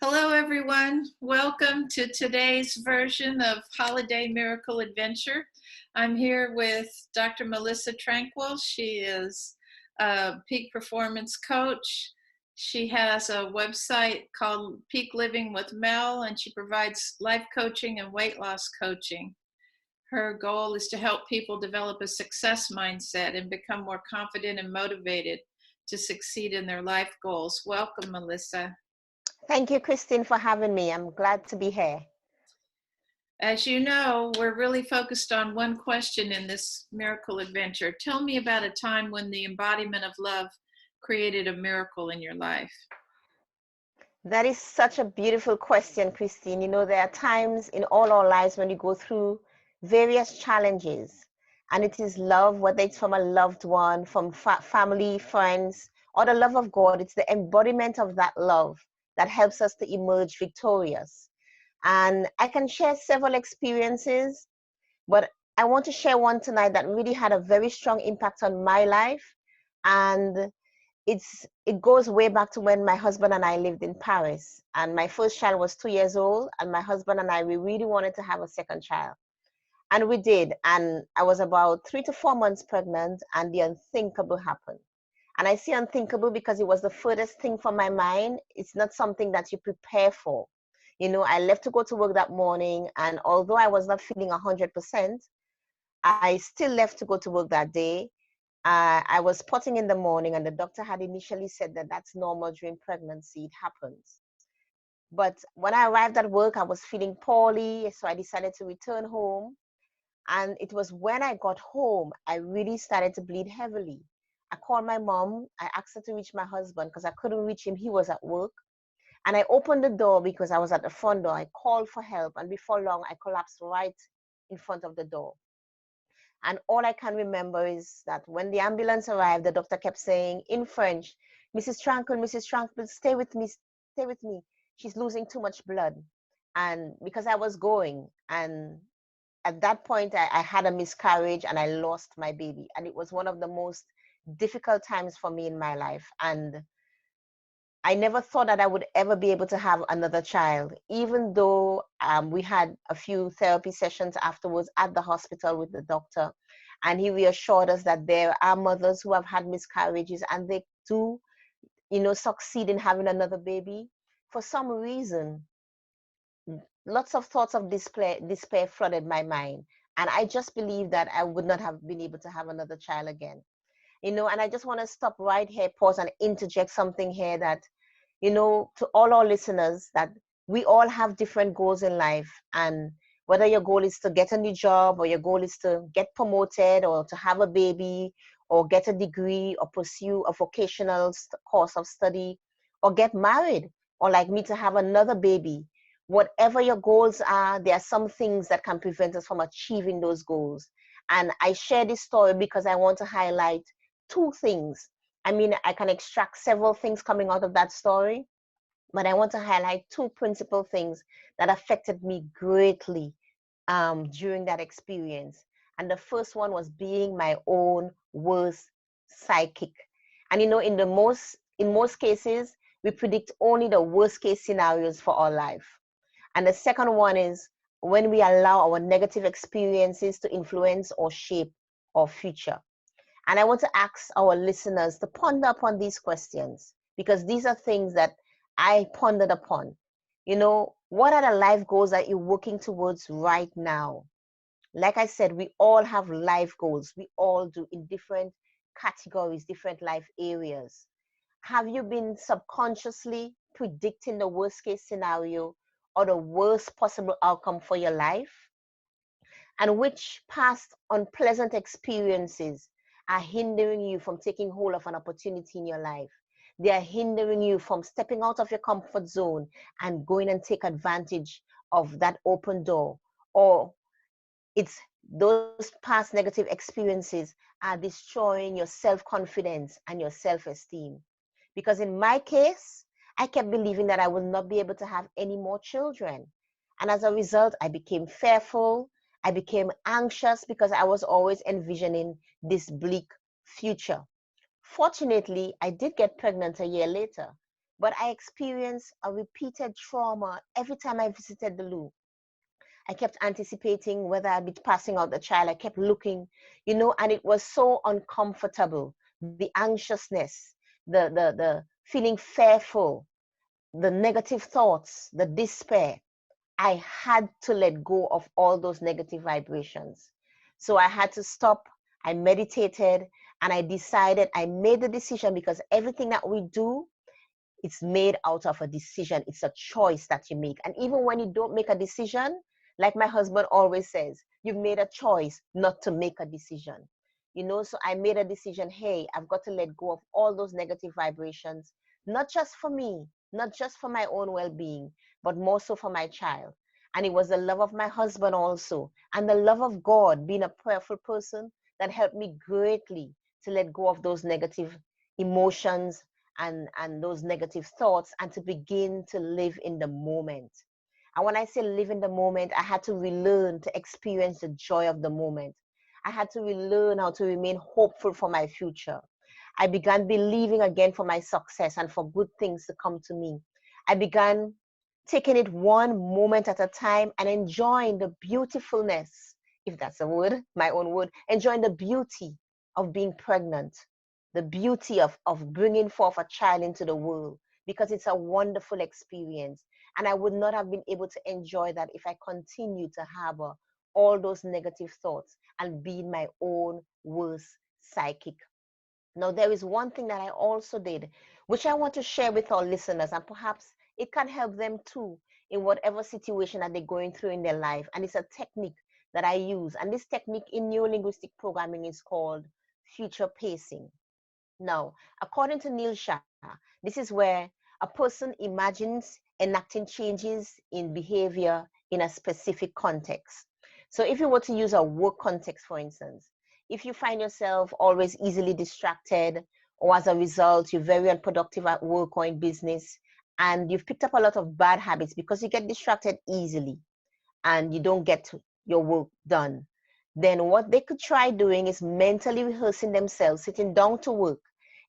Hello, everyone. Welcome to today's version of Holiday Miracle Adventure. I'm here with Dr. Melissa Tranquille. She is a peak performance coach. She has a website called Peak Living with Mel, and she provides life coaching and weight loss coaching. Her goal is to help people develop a success mindset and become more confident and motivated to succeed in their life goals. Welcome, Melissa. Thank you, Christine, for having me. I'm glad to be here. As you know, we're really focused on one question in this miracle adventure. Tell me about a time when the embodiment of love created a miracle in your life. That is such a beautiful question, Christine. You know, there are times in all our lives when we go through various challenges, and it is love, whether it's from a loved one, from family, friends, or the love of God. It's the embodiment of that love that helps us to emerge victorious. And I can share several experiences, but I want to share one tonight that really had a very strong impact on my life. And it goes way back to when my husband and I lived in Paris, and my first child was 2 years old, and my husband and I, we really wanted to have a second child, and we did. And I was about 3 to 4 months pregnant, and the unthinkable happened. And I say unthinkable because it was the furthest thing from my mind. It's not something that you prepare for. You know, I left to go to work that morning, and although I was not feeling 100%, I still left to go to work that day. I was potting in the morning, and the doctor had initially said that that's normal during pregnancy, it happens. But when I arrived at work, I was feeling poorly, so I decided to return home. And it was when I got home, I really started to bleed heavily. I called my mom. I asked her to reach my husband because I couldn't reach him. He was at work. And I opened the door because I was at the front door. I called for help, and before long, I collapsed right in front of the door. And all I can remember is that when the ambulance arrived, the doctor kept saying in French, Mrs. Tranquille, stay with me, stay with me. She's losing too much blood. And because I was going, and at that point, I had a miscarriage and I lost my baby. And it was one of the most difficult times for me in my life. And I never thought that I would ever be able to have another child, even though we had a few therapy sessions afterwards at the hospital with the doctor. And he reassured us that there are mothers who have had miscarriages and they do, succeed in having another baby. For some reason, lots of thoughts of despair flooded my mind. And I just believed that I would not have been able to have another child again. And I just want to stop right here, pause, and interject something here that to all our listeners, that we all have different goals in life. And whether your goal is to get a new job, or your goal is to get promoted, or to have a baby, or get a degree, or pursue a vocational course of study, or get married, or like me, to have another baby, whatever your goals are, there are some things that can prevent us from achieving those goals. And I share this story because I want to highlight two things. I mean, I can extract several things coming out of that story, but I want to highlight two principal things that affected me greatly during that experience. And the first one was being my own worst psychic. And in most cases, we predict only the worst case scenarios for our life. And the second one is when we allow our negative experiences to influence or shape our future. And I want to ask our listeners to ponder upon these questions, because these are things that I pondered upon. What are the life goals that you're working towards right now? Like I said, we all have life goals. We all do, in different categories, different life areas. Have you been subconsciously predicting the worst case scenario or the worst possible outcome for your life? And which past unpleasant experiences are hindering you from taking hold of an opportunity in your life? They are hindering you from stepping out of your comfort zone and going and take advantage of that open door. Or it's those past negative experiences are destroying your self-confidence and your self-esteem. Because in my case, I kept believing that I would not be able to have any more children. And as a result, I became fearful. I became anxious because I was always envisioning this bleak future. Fortunately, I did get pregnant a year later, but I experienced a repeated trauma every time I visited the loo. I kept anticipating whether I'd be passing out the child. I kept looking, and it was so uncomfortable. The anxiousness, the feeling fearful, the negative thoughts, the despair. I had to let go of all those negative vibrations. So I had to stop. I meditated and I made the decision, because everything that we do, it's made out of a decision. It's a choice that you make. And even when you don't make a decision, like my husband always says, you've made a choice not to make a decision. So I made a decision. Hey, I've got to let go of all those negative vibrations, not just for me, not just for my own well-being, but more so for my child. And it was the love of my husband also, and the love of God, being a prayerful person, that helped me greatly to let go of those negative emotions and those negative thoughts, and to begin to live in the moment. And when I say live in the moment, I had to relearn to experience the joy of the moment. I had to relearn how to remain hopeful for my future. I began believing again for my success and for good things to come to me. I began taking it one moment at a time and enjoying the beautifulness, if that's a word, my own word, enjoying the beauty of being pregnant, the beauty of bringing forth a child into the world, because it's a wonderful experience. And I would not have been able to enjoy that if I continued to harbor all those negative thoughts and be my own worst psychic. Now, there is one thing that I also did, which I want to share with our listeners, and perhaps it can help them too in whatever situation that they're going through in their life. And it's a technique that I use. And this technique in neurolinguistic programming is called future pacing. Now, according to Neil Shah, this is where a person imagines enacting changes in behavior in a specific context. So if you were to use a work context, for instance, if you find yourself always easily distracted, or as a result, you're very unproductive at work or in business, and you've picked up a lot of bad habits because you get distracted easily and you don't get your work done, then what they could try doing is mentally rehearsing themselves, sitting down to work,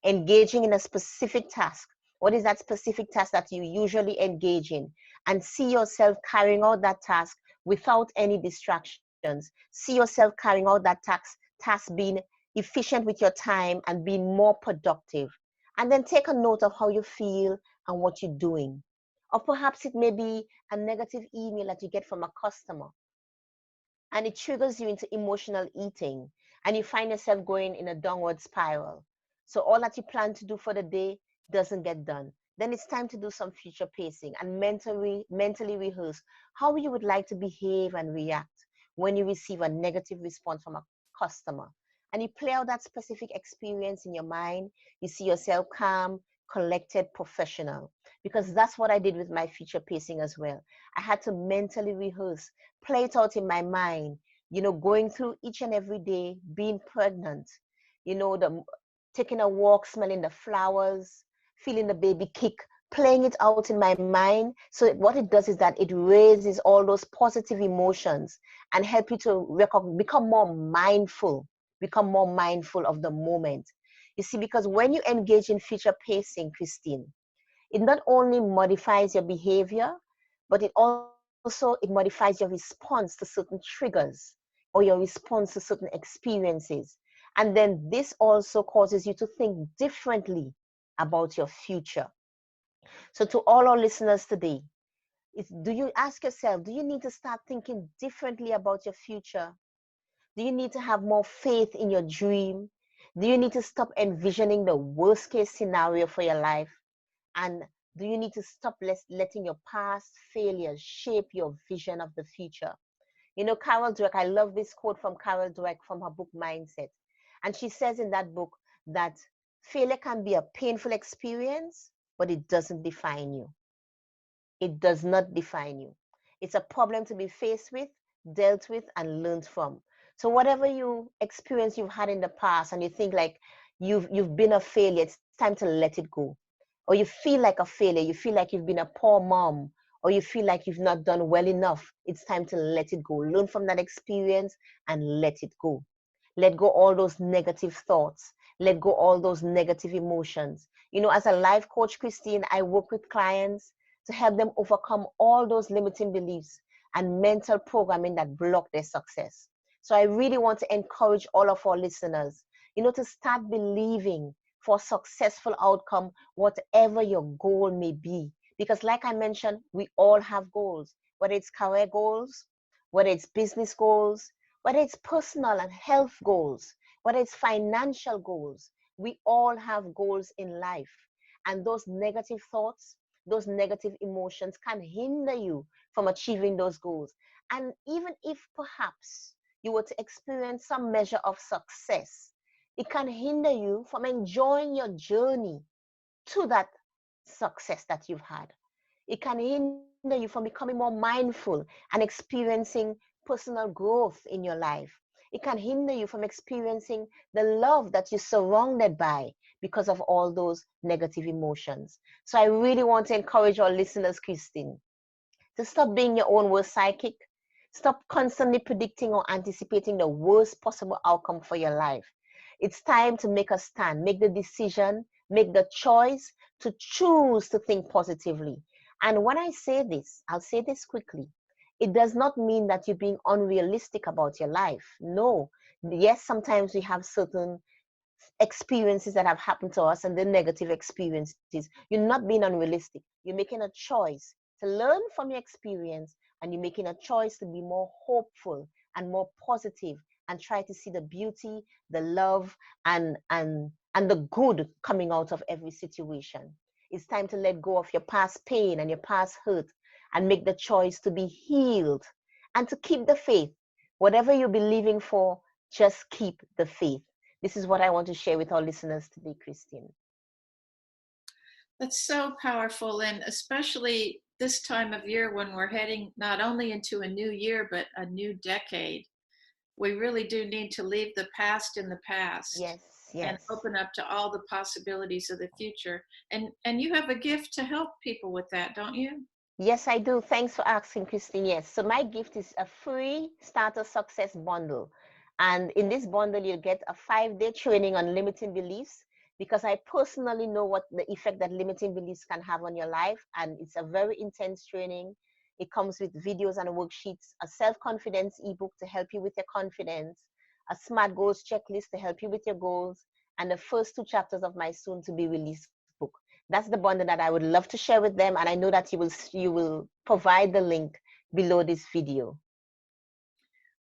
engaging in a specific task. What is that specific task that you usually engage in? And see yourself carrying out that task without any distractions. See yourself carrying out that task being efficient with your time and being more productive. And then take a note of how you feel and what you're doing. Or perhaps it may be a negative email that you get from a customer, and it triggers you into emotional eating, and you find yourself going in a downward spiral. So all that you plan to do for the day doesn't get done. Then it's time to do some future pacing and mentally rehearse how you would like to behave and react when you receive a negative response from a customer. And you play out that specific experience in your mind. You see yourself calm, collected, professional. Because that's what I did with my future pacing as well. I had to mentally rehearse, play it out in my mind, going through each and every day, being pregnant, taking a walk, smelling the flowers, feeling the baby kick, playing it out in my mind. So what it does is that it raises all those positive emotions and help you to become more mindful of the moment. You see, because when you engage in future pacing, Christine, it not only modifies your behavior, but it modifies your response to certain triggers or your response to certain experiences. And then this also causes you to think differently about your future. So to all our listeners today, do you ask yourself, do you need to start thinking differently about your future? Do you need to have more faith in your dream? Do you need to stop envisioning the worst case scenario for your life? And do you need to stop letting your past failures shape your vision of the future? Carol Dweck, I love this quote from Carol Dweck from her book Mindset. And she says in that book that failure can be a painful experience, but it doesn't define you. It does not define you. It's a problem to be faced with, dealt with, and learned from. So whatever experience you've had in the past and you think like you've been a failure, it's time to let it go. Or you feel like a failure, you feel like you've been a poor mom, or you feel like you've not done well enough, it's time to let it go. Learn from that experience and let it go. Let go all those negative thoughts. Let go all those negative emotions. You know, as a life coach, Christine, I work with clients to help them overcome all those limiting beliefs and mental programming that block their success. So I really want to encourage all of our listeners, you know, to start believing for a successful outcome, whatever your goal may be. Because like I mentioned, we all have goals, whether it's career goals, whether it's business goals, whether it's personal and health goals, whether it's financial goals. We all have goals in life. And those negative thoughts, those negative emotions can hinder you from achieving those goals. And even if perhaps you were to experience some measure of success, it can hinder you from enjoying your journey to that success that you've had. It can hinder you from becoming more mindful and experiencing personal growth in your life. It can hinder you from experiencing the love that you're surrounded by because of all those negative emotions. So I really want to encourage our listeners, Christine, to stop being your own worst psychic. Stop constantly predicting or anticipating the worst possible outcome for your life. It's time to make a stand, make the decision, make the choice to choose to think positively. And when I say this, I'll say this quickly. It does not mean that you're being unrealistic about your life. No. Yes, sometimes we have certain experiences that have happened to us and the negative experiences. You're not being unrealistic. You're making a choice to learn from your experience, and you're making a choice to be more hopeful and more positive and try to see the beauty, the love, and the good coming out of every situation. It's time to let go of your past pain and your past hurt and make the choice to be healed and to keep the faith. Whatever you're believing for, just keep the faith. This is what I want to share with our listeners today, Christine. That's so powerful, and especially this time of year when we're heading not only into a new year, but a new decade. We really do need to leave the past in the past Yes, and yes. open up to all the possibilities of the future. And you have a gift to help people with that, don't you? Yes, I do. Thanks for asking, Christine. Yes. So my gift is a free starter success bundle. And in this bundle, you'll get a 5-day training on limiting beliefs, because I personally know what the effect that limiting beliefs can have on your life. And it's a very intense training. It comes with videos and worksheets, a self-confidence ebook to help you with your confidence, a SMART goals checklist to help you with your goals, and the first 2 chapters of my soon to be released book. That's the bundle that I would love to share with them, and I know that you will provide the link below this video.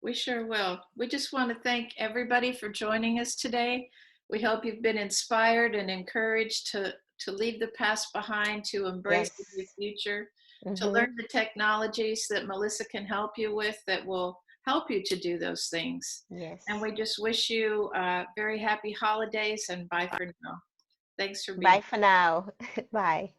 We sure will. We just want to thank everybody for joining us today. We hope you've been inspired and encouraged to leave the past behind, to embrace the new Yes. future, to Mm-hmm. learn the technologies that Melissa can help you with that will help you to do those things. And Yes. we just wish you very happy holidays, and bye for now. Thanks for being Bye for now. Bye.